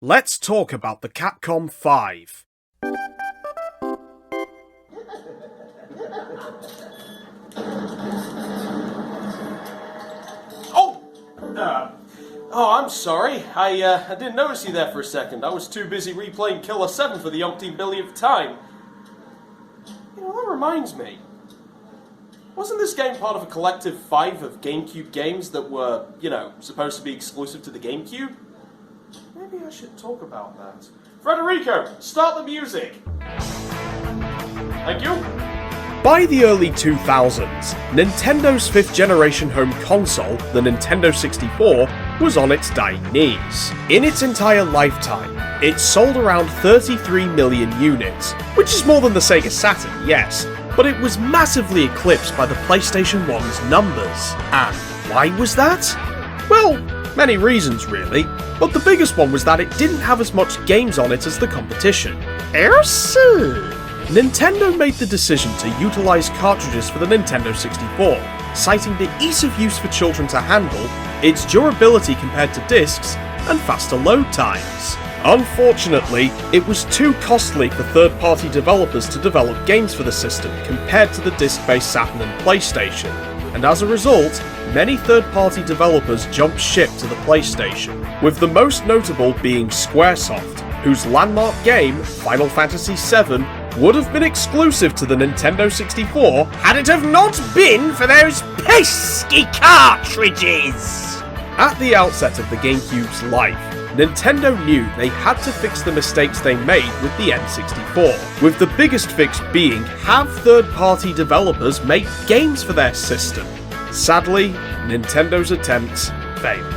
Let's talk about the Capcom 5. I'm sorry. I didn't notice you there for a second. I was too busy replaying Killer 7 for the umpteenth billionth time. That reminds me. Wasn't this game part of a collective 5 of GameCube games that were, supposed to be exclusive to the GameCube? Maybe I should talk about that. Federico, start the music! Thank you. By the early 2000s, Nintendo's 5th generation home console, the Nintendo 64, was on its dying knees. In its entire lifetime, it sold around 33 million units, which is more than the Sega Saturn, yes, but it was massively eclipsed by the PlayStation 1's numbers. And why was that? Well, many reasons really, but the biggest one was that it didn't have as much games on it as the competition. Nintendo made the decision to utilise cartridges for the Nintendo 64, citing the ease of use for children to handle, its durability compared to discs, and faster load times. Unfortunately, it was too costly for third-party developers to develop games for the system compared to the disc-based Saturn and PlayStation, and as a result, many third-party developers jumped ship to the PlayStation, with the most notable being Squaresoft, whose landmark game, Final Fantasy VII, would have been exclusive to the Nintendo 64 had it have not been for those pesky cartridges! At the outset of the GameCube's life, Nintendo knew they had to fix the mistakes they made with the N64, with the biggest fix being have third-party developers make games for their system. Sadly, Nintendo's attempts failed.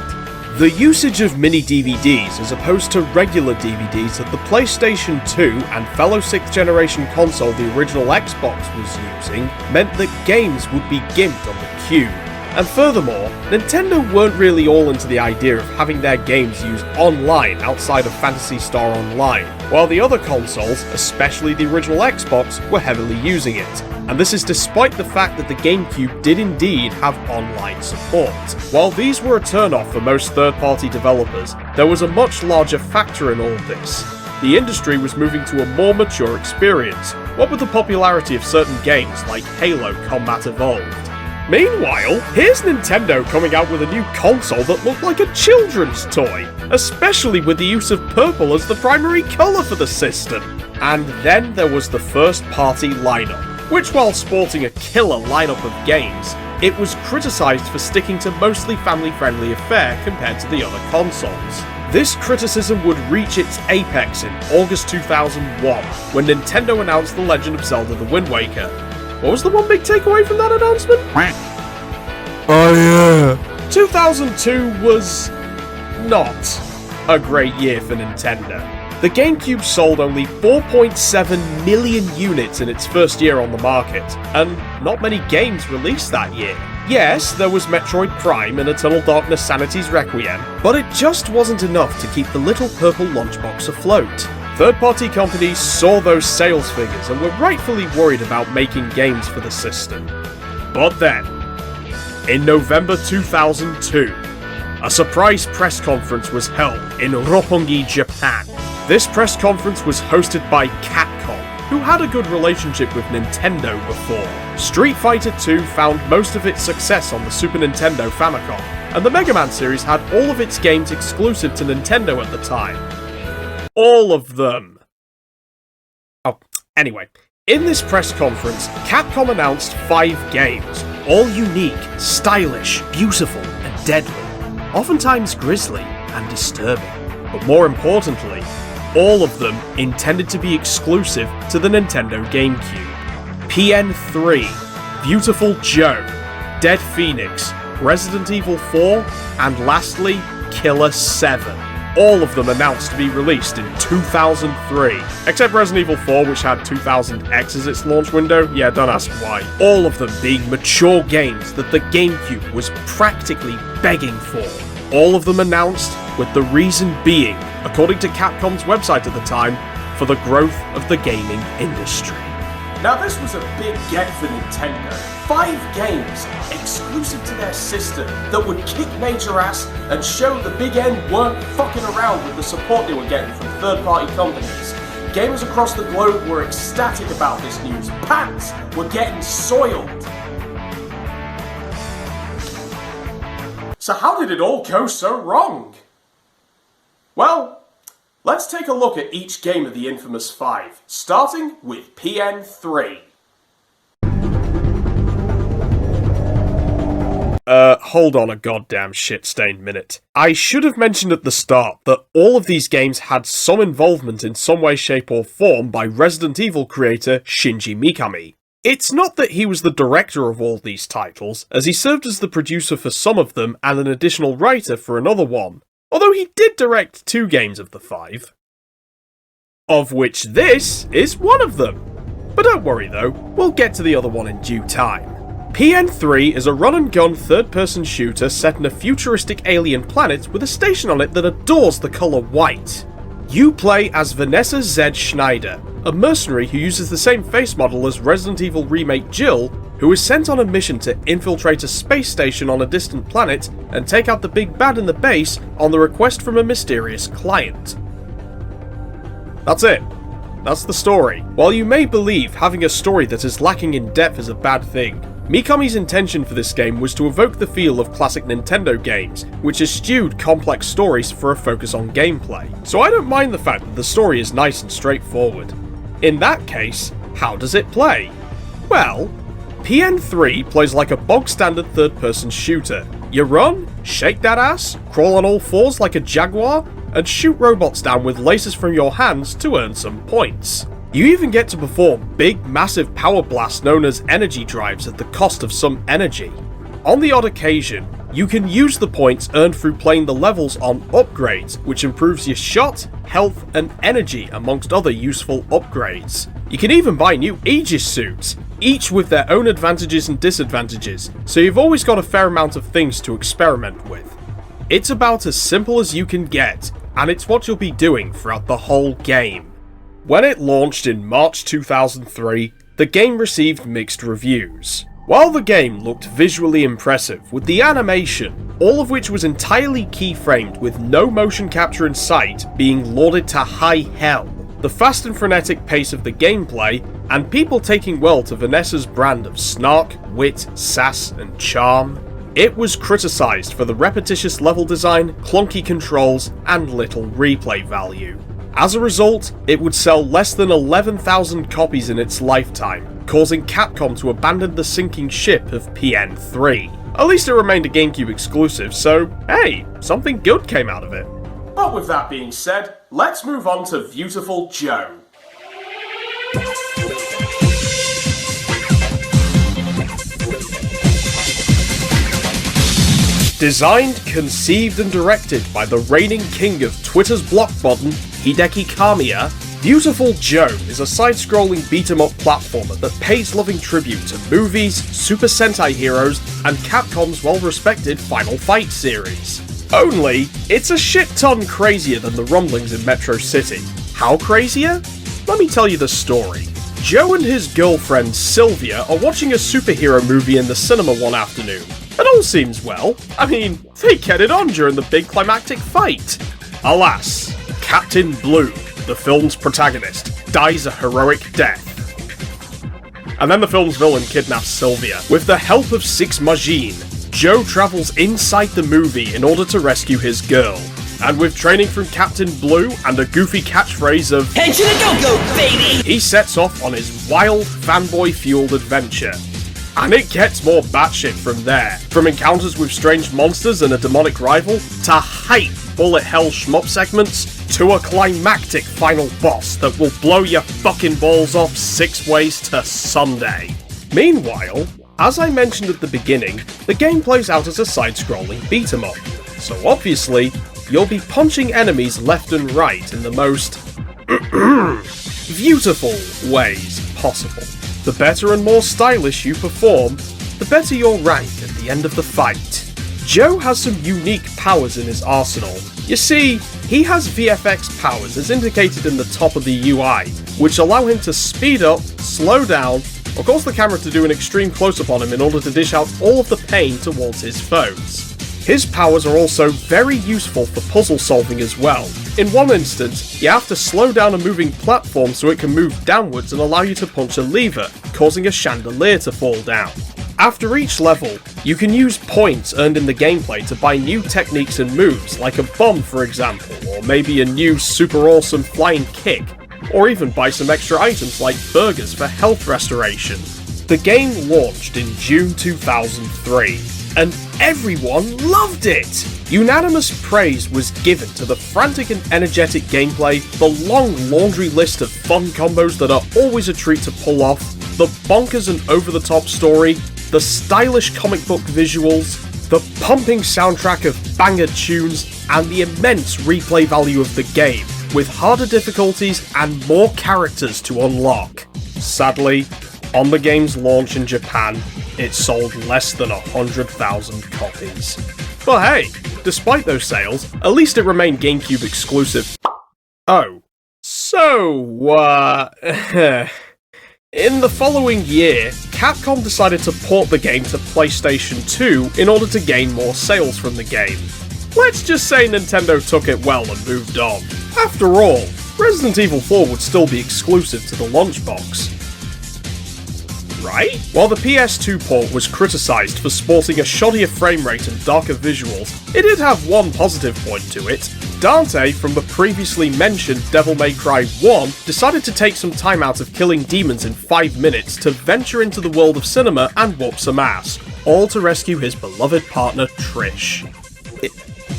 The usage of mini DVDs as opposed to regular DVDs that the PlayStation 2 and fellow 6th generation console the original Xbox was using meant that games would be gimped on the Cube. And furthermore, Nintendo weren't really all into the idea of having their games used online outside of Phantasy Star Online, while the other consoles, especially the original Xbox, were heavily using it. And this is despite the fact that the GameCube did indeed have online support. While these were a turn-off for most third-party developers, there was a much larger factor in all of this. The industry was moving to a more mature experience, what with the popularity of certain games like Halo Combat Evolved. Meanwhile, here's Nintendo coming out with a new console that looked like a children's toy, especially with the use of purple as the primary colour for the system. And then there was the first-party lineup, which while sporting a killer lineup of games, it was criticised for sticking to mostly family-friendly affair compared to the other consoles. This criticism would reach its apex in August 2001, when Nintendo announced The Legend of Zelda The Wind Waker. What was the one big takeaway from that announcement? Oh yeah! 2002 was not a great year for Nintendo. The GameCube sold only 4.7 million units in its first year on the market, and not many games released that year. Yes, there was Metroid Prime and Eternal Darkness Sanity's Requiem, but it just wasn't enough to keep the little purple lunchbox afloat. Third-party companies saw those sales figures and were rightfully worried about making games for the system. But then, in November 2002, a surprise press conference was held in Roppongi, Japan. This press conference was hosted by Capcom, who had a good relationship with Nintendo before. Street Fighter II found most of its success on the Super Nintendo Famicom, and the Mega Man series had all of its games exclusive to Nintendo at the time. All of them. Anyway, in this press conference, Capcom announced 5 games, all unique, stylish, beautiful, and deadly. Oftentimes grisly and disturbing. But more importantly, all of them intended to be exclusive to the Nintendo GameCube. PN3, Beautiful Joe, Dead Phoenix, Resident Evil 4, and lastly, Killer 7. All of them announced to be released in 2003. Except Resident Evil 4, which had 2000X as its launch window. Yeah, don't ask why. All of them being mature games that the GameCube was practically begging for. All of them announced with the reason being, according to Capcom's website at the time, for the growth of the gaming industry. Now this was a big get for Nintendo. 5 games exclusive to their system that would kick major ass and show the big N weren't fucking around with the support they were getting from third-party companies. Gamers across the globe were ecstatic about this news. Pants were getting soiled. So how did it all go so wrong? Well, let's take a look at each game of the infamous 5, starting with PN3. Hold on a goddamn shit-stained minute. I should have mentioned at the start that all of these games had some involvement in some way, shape or form by Resident Evil creator Shinji Mikami. It's not that he was the director of all these titles, as he served as the producer for some of them and an additional writer for another one, although he did direct 2 games of the 5. Of which this is one of them. But don't worry though, we'll get to the other one in due time. PN3 is a run-and-gun third-person shooter set in a futuristic alien planet with a station on it that adores the colour white. You play as Vanessa Z. Schneider, a mercenary who uses the same face model as Resident Evil remake Jill, who is sent on a mission to infiltrate a space station on a distant planet and take out the big bad in the base on the request from a mysterious client. That's it. That's the story. While you may believe having a story that is lacking in depth is a bad thing, Mikami's intention for this game was to evoke the feel of classic Nintendo games, which eschewed complex stories for a focus on gameplay. So I don't mind the fact that the story is nice and straightforward. In that case, how does it play? Well, PN3 plays like a bog-standard third-person shooter. You run, shake that ass, crawl on all fours like a jaguar, and shoot robots down with lasers from your hands to earn some points. You even get to perform big, massive power blasts known as energy drives at the cost of some energy. On the odd occasion, you can use the points earned through playing the levels on upgrades, which improves your shot, health, and energy amongst other useful upgrades. You can even buy new Aegis suits, each with their own advantages and disadvantages, so you've always got a fair amount of things to experiment with. It's about as simple as you can get, and it's what you'll be doing throughout the whole game. When it launched in March 2003, the game received mixed reviews. While the game looked visually impressive with the animation, all of which was entirely keyframed with no motion capture in sight, being lauded to high hell, the fast and frenetic pace of the gameplay, and people taking well to Vanessa's brand of snark, wit, sass, and charm, it was criticised for the repetitious level design, clunky controls, and little replay value. As a result, it would sell less than 11,000 copies in its lifetime, causing Capcom to abandon the sinking ship of PN3. At least it remained a GameCube exclusive, so hey, something good came out of it. But with that being said, let's move on to Beautiful Joe. Designed, conceived and directed by the reigning king of Twitter's block button, Hideki Kamiya, Beautiful Joe is a side-scrolling beat-em-up platformer that pays loving tribute to movies, Super Sentai heroes, and Capcom's well-respected Final Fight series. Only, it's a shit-ton crazier than the rumblings in Metro City. How crazier? Let me tell you the story. Joe and his girlfriend Sylvia are watching a superhero movie in the cinema one afternoon, and all seems well. I mean, they get it on during the big climactic fight. Alas, Captain Blue, the film's protagonist, dies a heroic death. And then the film's villain kidnaps Sylvia. With the help of Six Majin, Joe travels inside the movie in order to rescue his girl. And with training from Captain Blue and a goofy catchphrase of "Head to the go-go, baby!" he sets off on his wild, fanboy-fueled adventure. And it gets more batshit from there. From encounters with strange monsters and a demonic rival, to hype bullet hell shmup segments, to a climactic final boss that will blow your fucking balls off 6 ways to Sunday. Meanwhile, as I mentioned at the beginning, the game plays out as a side-scrolling beat-em-up. So obviously, you'll be punching enemies left and right in the most beautiful ways possible. The better and more stylish you perform, the better your rank at the end of the fight. Joe has some unique powers in his arsenal. You see, He has VFX powers as indicated in the top of the UI, which allow him to speed up, slow down, or cause the camera to do an extreme close-up on him in order to dish out all of the pain towards his foes. His powers are also very useful for puzzle solving as well. In one instance, you have to slow down a moving platform so it can move downwards and allow you to punch a lever, causing a chandelier to fall down. After each level, you can use points earned in the gameplay to buy new techniques and moves, like a bomb for example, or maybe a new super awesome flying kick, or even buy some extra items like burgers for health restoration. The game launched in June 2003, and everyone loved it! Unanimous praise was given to the frantic and energetic gameplay, the long laundry list of fun combos that are always a treat to pull off, the bonkers and over-the-top story, the stylish comic book visuals, the pumping soundtrack of banger tunes, and the immense replay value of the game, with harder difficulties and more characters to unlock. Sadly, on the game's launch in Japan, it sold less than 100,000 copies. But hey, despite those sales, at least it remained GameCube exclusive. Oh. So, in the following year, Capcom decided to port the game to PlayStation 2 in order to gain more sales from the game. Let's just say Nintendo took it well and moved on. After all, Resident Evil 4 would still be exclusive to the launch box. Right? While the PS2 port was criticised for sporting a shoddier frame rate and darker visuals, it did have one positive point to it. Dante from the previously mentioned Devil May Cry 1 decided to take some time out of killing demons in 5 minutes to venture into the world of cinema and whoop some ass, all to rescue his beloved partner Trish.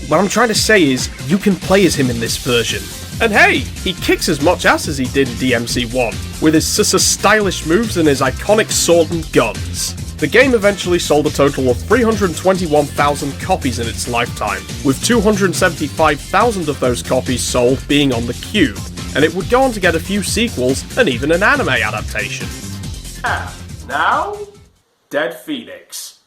What I'm trying to say is, you can play as him in this version. And hey, he kicks as much ass as he did in DMC1, with his stylish moves and his iconic sword and guns. The game eventually sold a total of 321,000 copies in its lifetime, with 275,000 of those copies sold being on the Cube, and it would go on to get a few sequels and even an anime adaptation. And now, Dead Phoenix.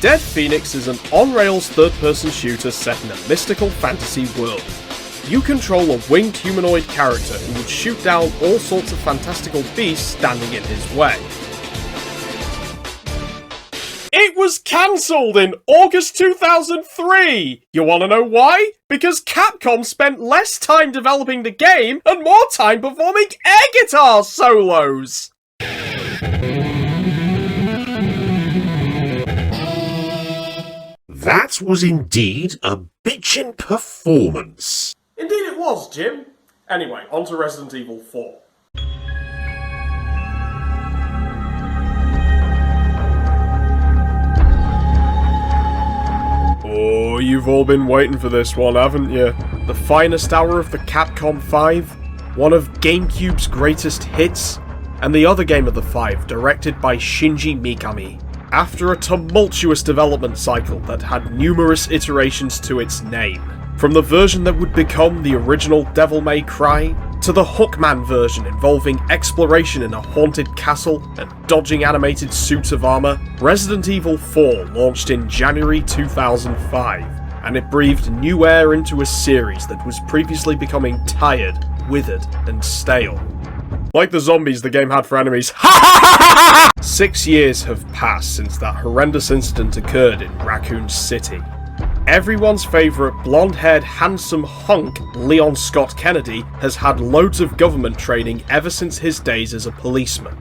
Dead Phoenix is an on-rails third-person shooter set in a mystical fantasy world. You control a winged humanoid character who would shoot down all sorts of fantastical beasts standing in his way. It was cancelled in August 2003! You wanna know why? Because Capcom spent less time developing the game and more time performing air guitar solos! That was indeed a bitchin' performance. Indeed it was, Jim. Anyway, on to Resident Evil 4. Oh, you've all been waiting for this one, haven't you? The finest hour of the Capcom 5, one of GameCube's greatest hits, and the other game of the 5, directed by Shinji Mikami. After a tumultuous development cycle that had numerous iterations to its name, from the version that would become the original Devil May Cry, to the Hookman version involving exploration in a haunted castle and dodging animated suits of armour, Resident Evil 4 launched in January 2005, and it breathed new air into a series that was previously becoming tired, withered, and stale. Like the zombies the game had for enemies. 6 years have passed since that horrendous incident occurred in Raccoon City. Everyone's favourite blonde-haired handsome hunk, Leon Scott Kennedy, has had loads of government training ever since his days as a policeman.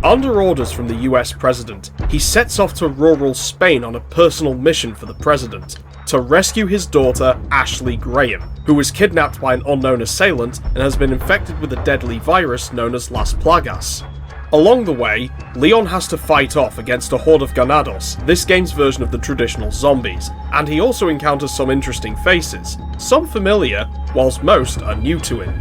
Under orders from the US president, he sets off to rural Spain on a personal mission for the president, to rescue his daughter, Ashley Graham, who was kidnapped by an unknown assailant and has been infected with a deadly virus known as Las Plagas. Along the way, Leon has to fight off against a horde of ganados, this game's version of the traditional zombies, and he also encounters some interesting faces, some familiar, whilst most are new to him.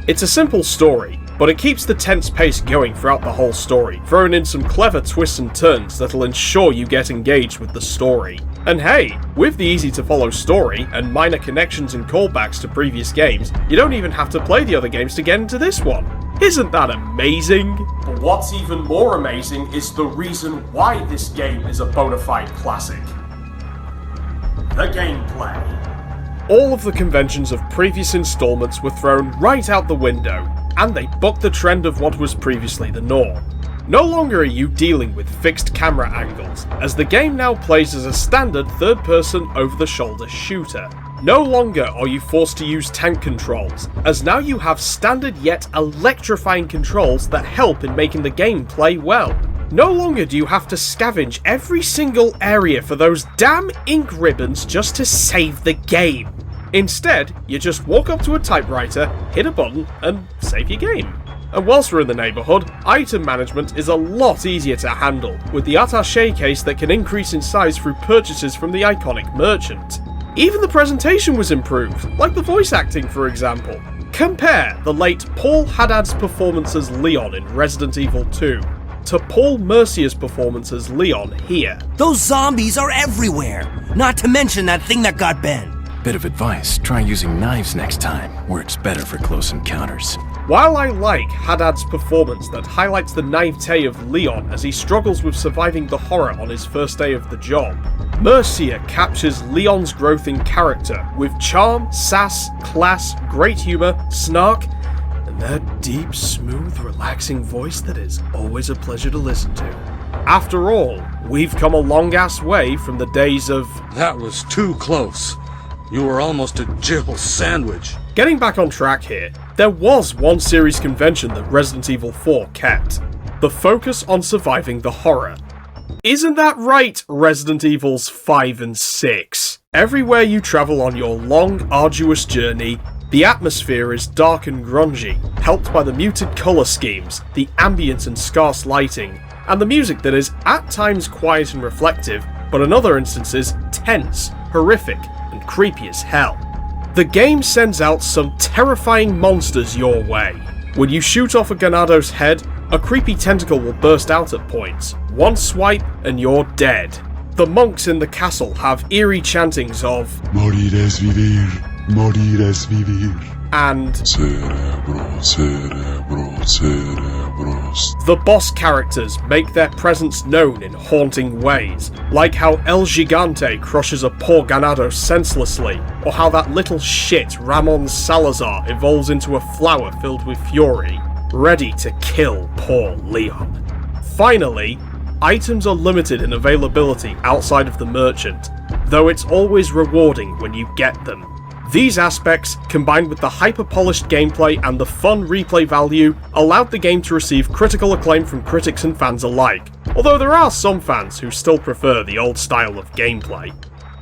It's a simple story, but it keeps the tense pace going throughout the whole story, throwing in some clever twists and turns that'll ensure you get engaged with the story. And hey, with the easy-to-follow story and minor connections and callbacks to previous games, you don't even have to play the other games to get into this one. Isn't that amazing? But what's even more amazing is the reason why this game is a bona fide classic. The gameplay. All of the conventions of previous installments were thrown right out the window, and they bucked the trend of what was previously the norm. No longer are you dealing with fixed camera angles, as the game now plays as a standard third-person over-the-shoulder shooter. No longer are you forced to use tank controls, as now you have standard yet electrifying controls that help in making the game play well. No longer do you have to scavenge every single area for those damn ink ribbons just to save the game. Instead, you just walk up to a typewriter, hit a button, and save your game. And whilst we're in the neighbourhood, item management is a lot easier to handle, with the attaché case that can increase in size through purchases from the iconic merchant. Even the presentation was improved, like the voice acting for example. Compare the late Paul Haddad's performance as Leon in Resident Evil 2 to Paul Mercier's performance as Leon here. Those zombies are everywhere, not to mention that thing that got Ben. Bit of advice, try using knives next time. Works better for close encounters. While I like Haddad's performance that highlights the naivete of Leon as he struggles with surviving the horror on his first day of the job, Mercier captures Leon's growth in character with charm, sass, class, great humour, snark, and that deep, smooth, relaxing voice that is always a pleasure to listen to. After all, we've come a long-ass way from the days of... That was too close. You were almost a Jill sandwich. Getting back on track here, there was one series convention that Resident Evil 4 kept. The focus on surviving the horror. Isn't that right, Resident Evils 5 and 6? Everywhere you travel on your long, arduous journey, the atmosphere is dark and grungy, helped by the muted colour schemes, the ambient and scarce lighting, and the music that is at times quiet and reflective, but in other instances tense, horrific, and creepy as hell. The game sends out some terrifying monsters your way. When you shoot off a Ganado's head, a creepy tentacle will burst out at points. One swipe and you're dead. The monks in the castle have eerie chantings of Morir es vivir, morir es vivir. And Cerebro, cerebro, cerebros. the boss characters make their presence known in haunting ways, like how El Gigante crushes a poor Ganado senselessly, or how that little shit Ramon Salazar evolves into a flower filled with fury, ready to kill poor Leon. Finally, items are limited in availability outside of the merchant, though it's always rewarding when you get them. These aspects, combined with the hyper-polished gameplay and the fun replay value, allowed the game to receive critical acclaim from critics and fans alike, although there are some fans who still prefer the old style of gameplay.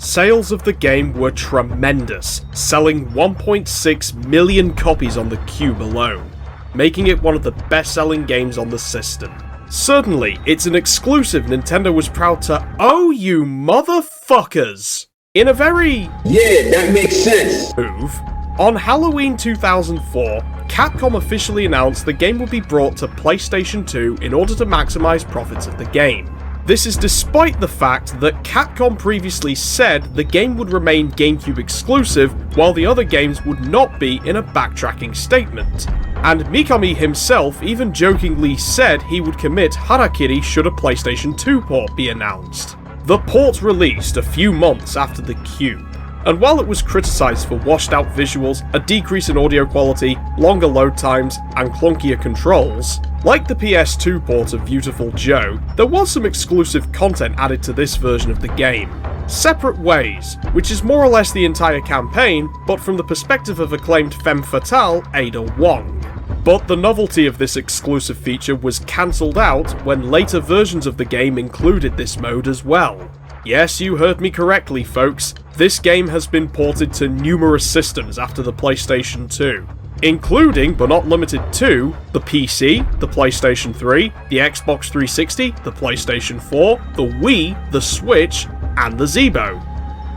Sales of the game were tremendous, selling 1.6 million copies on the Cube alone, making it one of the best-selling games on the system. Certainly, it's an exclusive Nintendo was proud to "Oh you motherfuckers!" in a very... Yeah, that makes sense. move. On Halloween 2004, Capcom officially announced the game would be brought to PlayStation 2 in order to maximize profits of the game. This is despite the fact that Capcom previously said the game would remain GameCube exclusive while the other games would not be, in a backtracking statement. And Mikami himself even jokingly said he would commit Harakiri should a PlayStation 2 port be announced. The port released a few months after the Cube, and while it was criticised for washed out visuals, a decrease in audio quality, longer load times, and clunkier controls, like the PS2 port of Beautiful Joe, there was some exclusive content added to this version of the game. Separate Ways, which is more or less the entire campaign, but from the perspective of acclaimed femme fatale Ada Wong. But the novelty of this exclusive feature was cancelled out when later versions of the game included this mode as well. Yes, you heard me correctly, folks. This game has been ported to numerous systems after the PlayStation 2, including, but not limited to, the PC, the PlayStation 3, the Xbox 360, the PlayStation 4, the Wii, the Switch, and the Zeebo.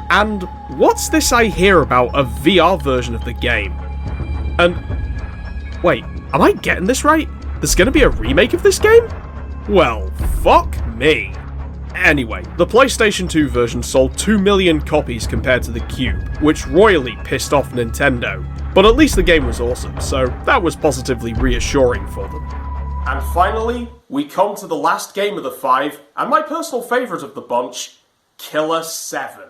And what's this I hear about a VR version of the game? And wait, am I getting this right? There's gonna be a remake of this game? Well, fuck me. Anyway, the PlayStation 2 version sold 2 million copies compared to the Cube, which royally pissed off Nintendo. But at least the game was awesome, so that was positively reassuring for them. And finally, we come to the last game of the 5, and my personal favourite of the bunch, Killer 7.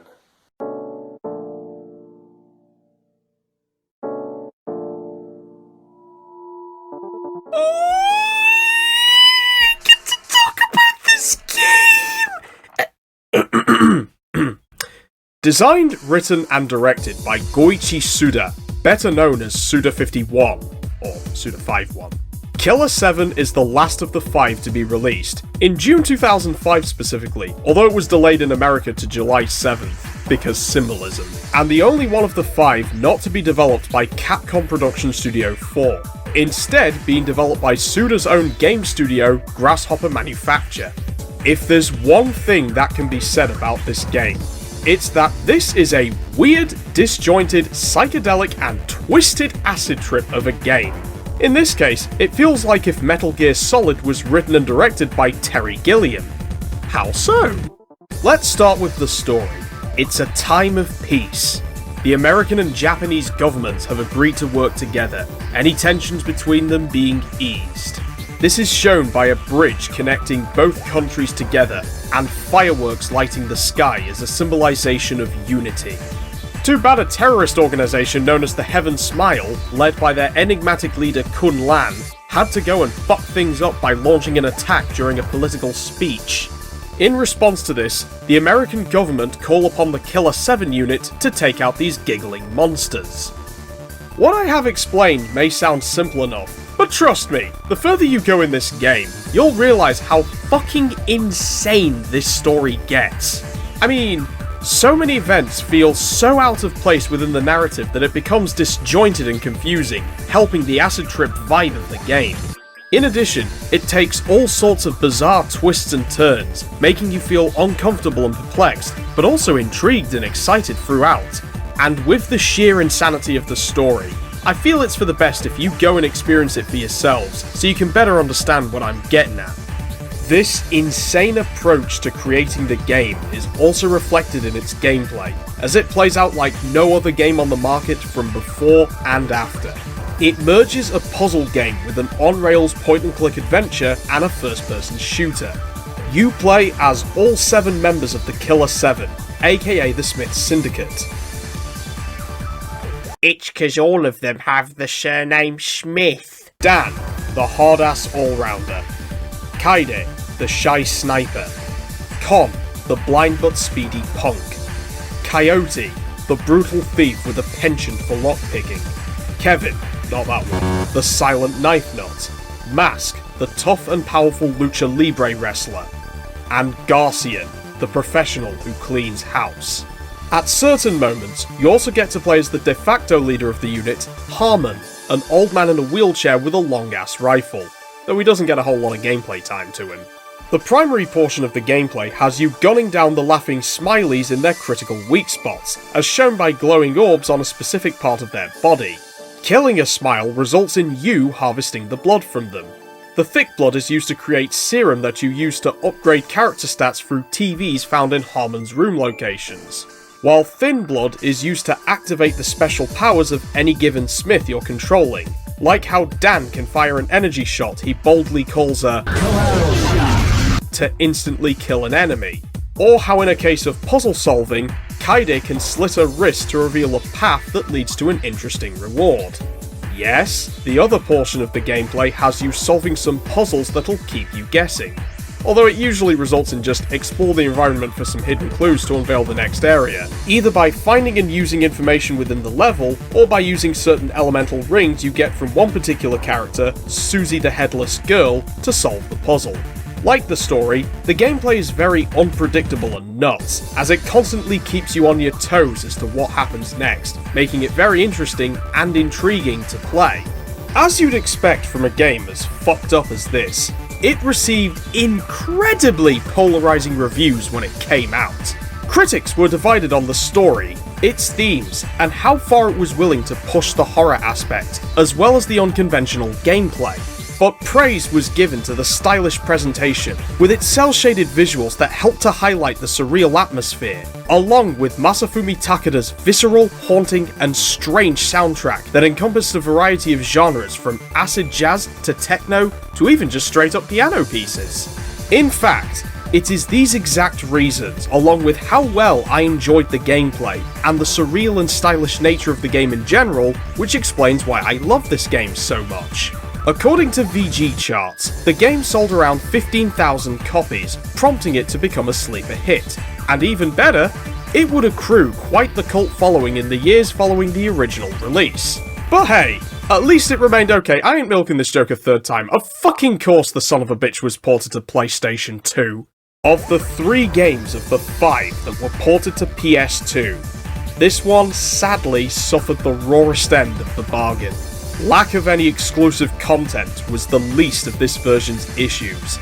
Designed, written, and directed by Goichi Suda, better known as Suda51, or Suda51. Killer 7 is the last of the 5 to be released, in June 2005 specifically, although it was delayed in America to July 7th, because symbolism, and the only one of the 5 not to be developed by Capcom Production Studio 4, instead being developed by Suda's own game studio, Grasshopper Manufacture. If there's one thing that can be said about this game, it's that this is a weird, disjointed, psychedelic, and twisted acid trip of a game. In this case, it feels like if Metal Gear Solid was written and directed by Terry Gilliam. How so? Let's start with the story. It's a time of peace. The American and Japanese governments have agreed to work together, any tensions between them being eased. This is shown by a bridge connecting both countries together, and fireworks lighting the sky as a symbolization of unity. Too bad a terrorist organization known as the Heaven Smile, led by their enigmatic leader Kun Lan, had to go and fuck things up by launching an attack during a political speech. In response to this, the American government call upon the Killer 7 unit to take out these giggling monsters. What I have explained may sound simple enough, but trust me, the further you go in this game, you'll realize how fucking insane this story gets. I mean, so many events feel so out of place within the narrative that it becomes disjointed and confusing, helping the acid trip vibe of the game. In addition, it takes all sorts of bizarre twists and turns, making you feel uncomfortable and perplexed, but also intrigued and excited throughout. And with the sheer insanity of the story, I feel it's for the best if you go and experience it for yourselves, so you can better understand what I'm getting at. This insane approach to creating the game is also reflected in its gameplay, as it plays out like no other game on the market from before and after. It merges a puzzle game with an on-rails point-and-click adventure and a first-person shooter. You play as all 7 members of the Killer 7, aka the Smith Syndicate. It's 'cause all of them have the surname Smith. Dan, the hard-ass all-rounder. Kaide, the shy sniper. Con, the blind but speedy punk. Coyote, the brutal thief with a penchant for lockpicking. Kevin, not that one, the silent knife nut. Mask, the tough and powerful lucha libre wrestler. And Garcian, the professional who cleans house. At certain moments, you also get to play as the de facto leader of the unit, Harmon, an old man in a wheelchair with a long-ass rifle, though he doesn't get a whole lot of gameplay time to him. The primary portion of the gameplay has you gunning down the laughing smileys in their critical weak spots, as shown by glowing orbs on a specific part of their body. Killing a smile results in you harvesting the blood from them. The thick blood is used to create serum that you use to upgrade character stats through TVs found in Harmon's room locations, while thin blood is used to activate the special powers of any given Smith you're controlling, like how Dan can fire an energy shot he boldly calls a to instantly kill an enemy, or how in a case of puzzle solving, Kaide can slit a wrist to reveal a path that leads to an interesting reward. Yes, the other portion of the gameplay has you solving some puzzles that'll keep you guessing, although it usually results in just explore the environment for some hidden clues to unveil the next area, either by finding and using information within the level, or by using certain elemental rings you get from one particular character, Susie the Headless Girl, to solve the puzzle. Like the story, the gameplay is very unpredictable and nuts, as it constantly keeps you on your toes as to what happens next, making it very interesting and intriguing to play. As you'd expect from a game as fucked up as this, it received incredibly polarizing reviews when it came out. Critics were divided on the story, its themes, and how far it was willing to push the horror aspect, as well as the unconventional gameplay. But praise was given to the stylish presentation, with its cel-shaded visuals that helped to highlight the surreal atmosphere, along with Masafumi Takada's visceral, haunting, and strange soundtrack that encompassed a variety of genres from acid jazz to techno to even just straight-up piano pieces. In fact, it is these exact reasons, along with how well I enjoyed the gameplay, and the surreal and stylish nature of the game in general, which explains why I love this game so much. According to VG charts, the game sold around 15,000 copies, prompting it to become a sleeper hit. And even better, it would accrue quite the cult following in the years following the original release. But hey, at least it remained okay. I ain't milking this joke a third time. Of fucking course the son of a bitch was ported to PlayStation 2. Of the 3 games of the 5 that were ported to PS2, this one sadly suffered the rawest end of the bargain. Lack of any exclusive content was the least of this version's issues.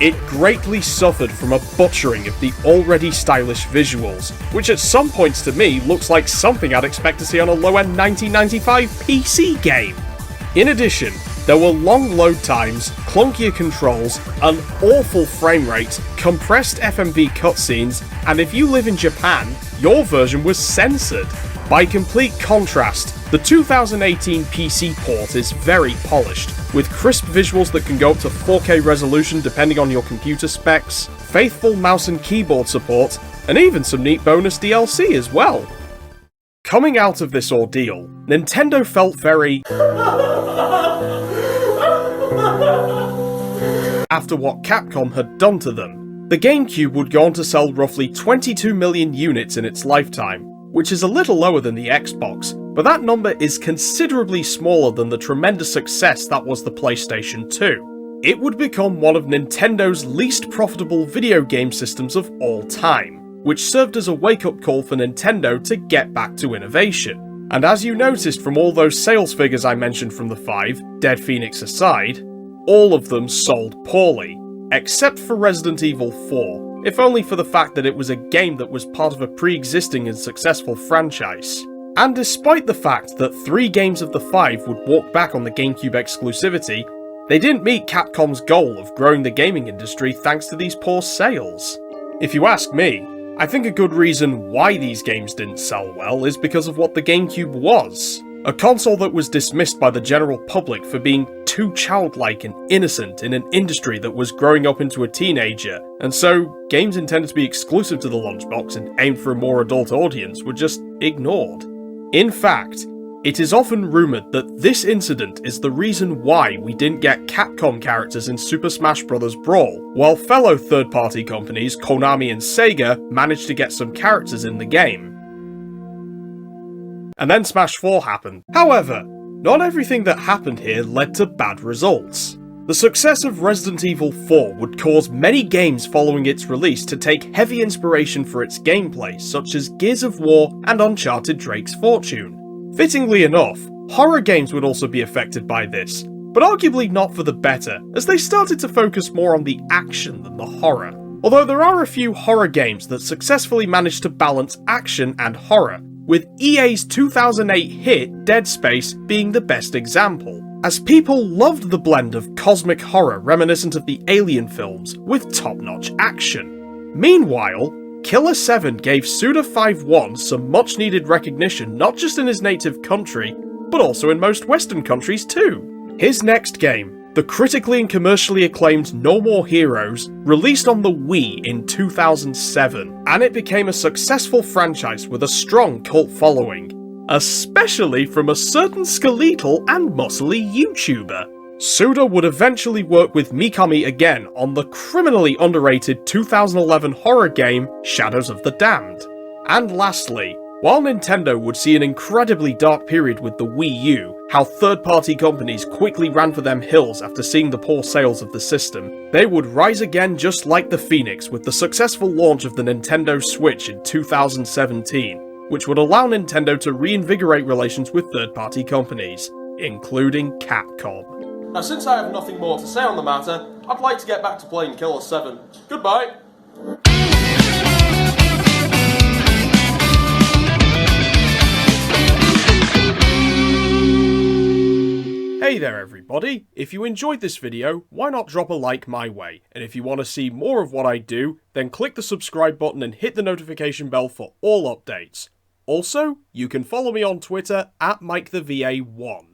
It greatly suffered from a butchering of the already stylish visuals, which at some points to me looks like something I'd expect to see on a low-end 1995 PC game. In addition, there were long load times, clunkier controls, an awful frame rate, compressed FMV cutscenes, and if you live in Japan, your version was censored. By complete contrast, the 2018 PC port is very polished, with crisp visuals that can go up to 4K resolution depending on your computer specs, faithful mouse and keyboard support, and even some neat bonus DLC as well. Coming out of this ordeal, Nintendo felt very after what Capcom had done to them. The GameCube would go on to sell roughly 22 million units in its lifetime, which is a little lower than the Xbox, but that number is considerably smaller than the tremendous success that was the PlayStation 2. It would become one of Nintendo's least profitable video game systems of all time, which served as a wake-up call for Nintendo to get back to innovation. And as you noticed from all those sales figures I mentioned from the 5, Dead Phoenix aside, all of them sold poorly, except for Resident Evil 4, if only for the fact that it was a game that was part of a pre-existing and successful franchise. And despite the fact that 3 games of the 5 would walk back on the GameCube exclusivity, they didn't meet Capcom's goal of growing the gaming industry thanks to these poor sales. If you ask me, I think a good reason why these games didn't sell well is because of what the GameCube was. A console that was dismissed by the general public for being too childlike and innocent in an industry that was growing up into a teenager, and so games intended to be exclusive to the lunchbox and aimed for a more adult audience were just ignored. In fact, it is often rumoured that this incident is the reason why we didn't get Capcom characters in Super Smash Bros. Brawl, while fellow third-party companies Konami and Sega managed to get some characters in the game. And then Smash 4 happened. However, not everything that happened here led to bad results. The success of Resident Evil 4 would cause many games following its release to take heavy inspiration for its gameplay, such as Gears of War and Uncharted Drake's Fortune. Fittingly enough, horror games would also be affected by this, but arguably not for the better, as they started to focus more on the action than the horror. Although there are a few horror games that successfully managed to balance action and horror, with EA's 2008 hit Dead Space being the best example, as people loved the blend of cosmic horror reminiscent of the Alien films with top-notch action. Meanwhile, Killer 7 gave Suda51 some much-needed recognition not just in his native country, but also in most Western countries too. His next game, the critically and commercially acclaimed No More Heroes, released on the Wii in 2007, and it became a successful franchise with a strong cult following, especially from a certain skeletal and muscly YouTuber. Suda would eventually work with Mikami again on the criminally underrated 2011 horror game Shadows of the Damned. And lastly, while Nintendo would see an incredibly dark period with the Wii U, how third-party companies quickly ran for them hills after seeing the poor sales of the system, they would rise again just like the Phoenix with the successful launch of the Nintendo Switch in 2017, which would allow Nintendo to reinvigorate relations with third-party companies, including Capcom. Now, since I have nothing more to say on the matter, I'd like to get back to playing Killer 7. Goodbye! Hey there everybody, if you enjoyed this video, why not drop a like my way, and if you want to see more of what I do, then click the subscribe button and hit the notification bell for all updates. Also, you can follow me on Twitter at MikeTheVA1.